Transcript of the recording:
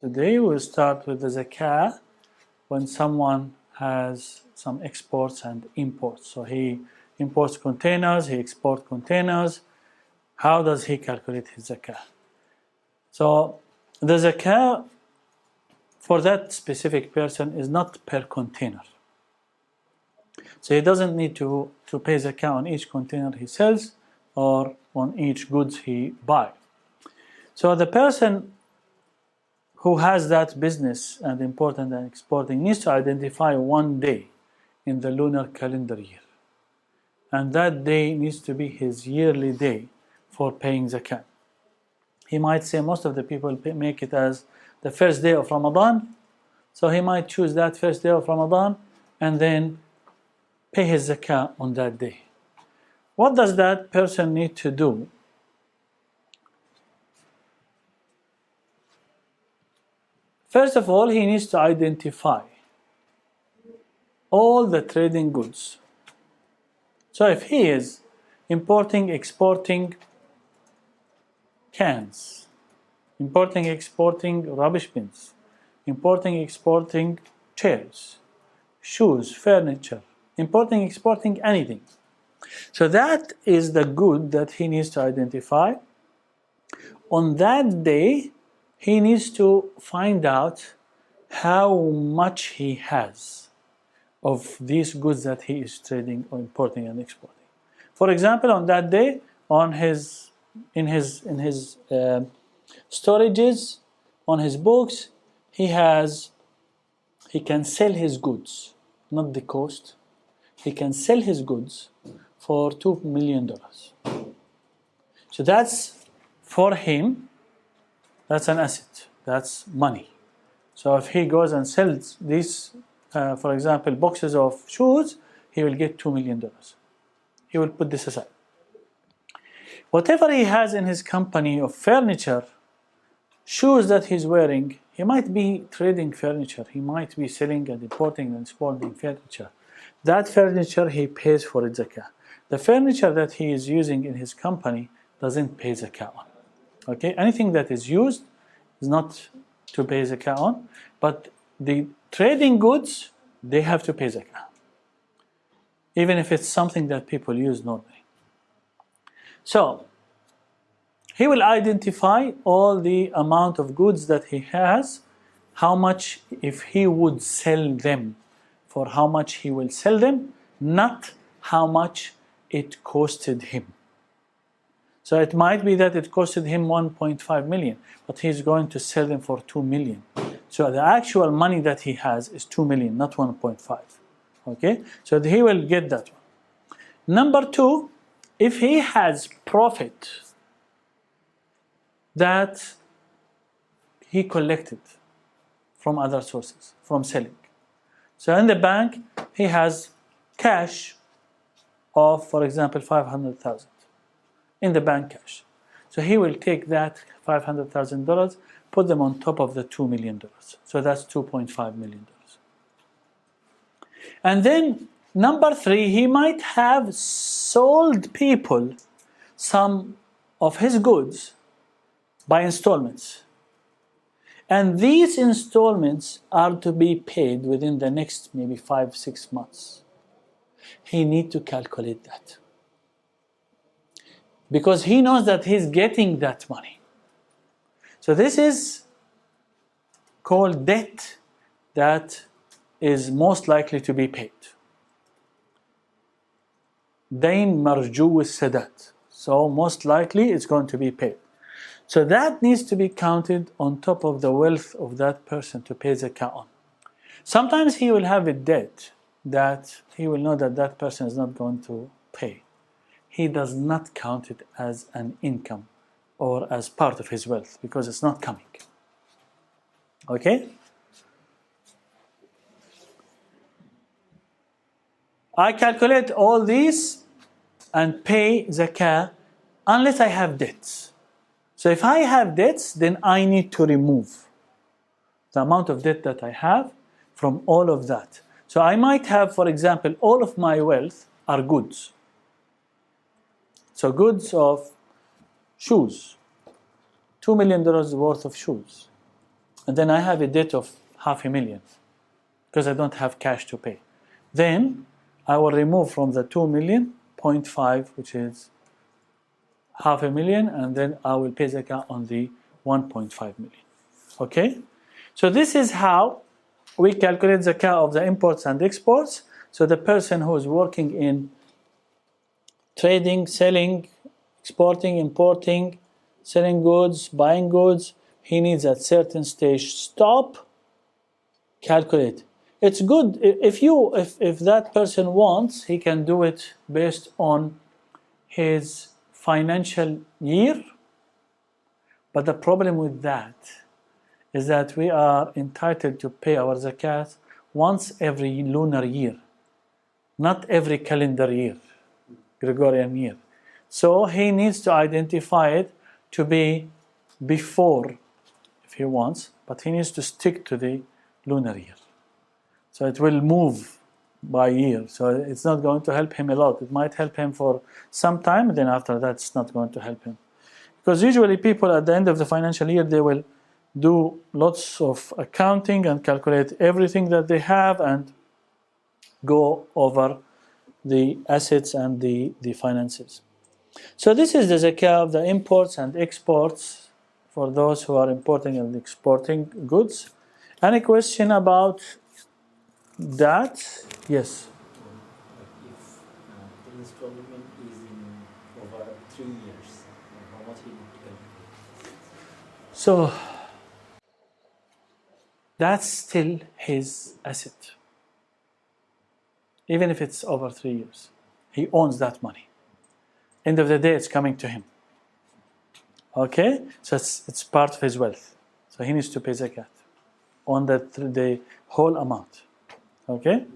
Today we'll start with the zakah when someone has some exports and imports. So he imports containers, he exports containers. How does he calculate his zakah? So the zakah for that specific person is not per container. So he doesn't need to pay zakah on each container he sells or on each goods he buys. So the person who has that business and importing and exporting needs to identify one day in the lunar calendar year. And that day needs to be his yearly day for paying zakat. He might say most of the people make it as the first day of Ramadan. So he might choose that first day of Ramadan and then pay his zakah on that day. What does that person need to do? First of all, he needs to identify all the trading goods. So if he is importing, exporting cans, importing, exporting rubbish bins, importing, exporting chairs, shoes, furniture, importing, exporting anything. So that is the good that he needs to identify. On that day, he needs to find out how much he has of these goods that he is trading or importing and exporting. For example, on that day, in his storages, on his books, he can sell his goods, not the cost. He can sell his goods for $2 million. So that's for him. That's an asset. That's money. So if he goes and sells these, for example, boxes of shoes, he will get $2 million. He will put this aside. Whatever he has in his company of furniture, shoes that he's wearing, he might be trading furniture. He might be selling and importing and exporting furniture. That furniture he pays for its zakah. The furniture that he is using in his company doesn't pay zakah on. Okay, anything that is used is not to pay zakah on, but the trading goods, they have to pay zakah, even if it's something that people use normally. So he will identify all the amount of goods that he has, how much if he would sell them, for how much he will sell them, not how much it costed him. So it might be that it costed him 1.5 million, but he's going to sell them for 2 million. So the actual money that he has is 2 million, not 1.5. Okay? So he will get that one. Number two, if he has profit that he collected from other sources, from selling. So in the bank, he has cash of, for example, 500,000. In the bank cash. So he will take that $500,000, put them on top of the $2 million. So that's $2.5 million. And then number three, he might have sold people some of his goods by installments. And these installments are to be paid within the next maybe 5-6 months. He needs to calculate that, because he knows that he's getting that money. So this is called debt that is most likely to be paid. Dain marju sadat. So most likely it's going to be paid. So that needs to be counted on top of the wealth of that person to pay zakah on. Sometimes he will have a debt that he will know that that person is not going to pay. He does not count it as an income or as part of his wealth because it's not coming. Okay? I calculate all these and pay zakah unless I have debts. So if I have debts, then I need to remove the amount of debt that I have from all of that. So I might have, for example, all of my wealth are goods. So goods of shoes, $2 million worth of shoes. and then I have a debt of 500,000 because I don't have cash to pay. Then I will remove from the 2 million, 0.5, which is 500,000, and then I will pay zakat on the 1.5 million. Okay? So this is how we calculate zakat of the imports and exports. So the person who is working in trading, selling, exporting, importing, selling goods, buying goods, he needs at certain stage stop, calculate. It's good if that person wants, he can do it based on his financial year. But the problem with that is that we are entitled to pay our zakat once every lunar year, not every calendar year, Gregorian year. So he needs to identify it to be before, if he wants, but he needs to stick to the lunar year. So it will move by year. So it's not going to help him a lot. It might help him for some time, then after that it's not going to help him. Because usually people at the end of the financial year, they will do lots of accounting and calculate everything that they have and go over the assets and the finances. So this is the zakah of the imports and exports for those who are importing and exporting goods. Any question about that? Yes. If the installment is in over 3 years, how much he need to calculate? So that's still his asset. Even if it's over 3 years, he owns that money. End of the day, it's coming to him. Okay? So it's part of his wealth. So he needs to pay zakat on the whole amount. Okay?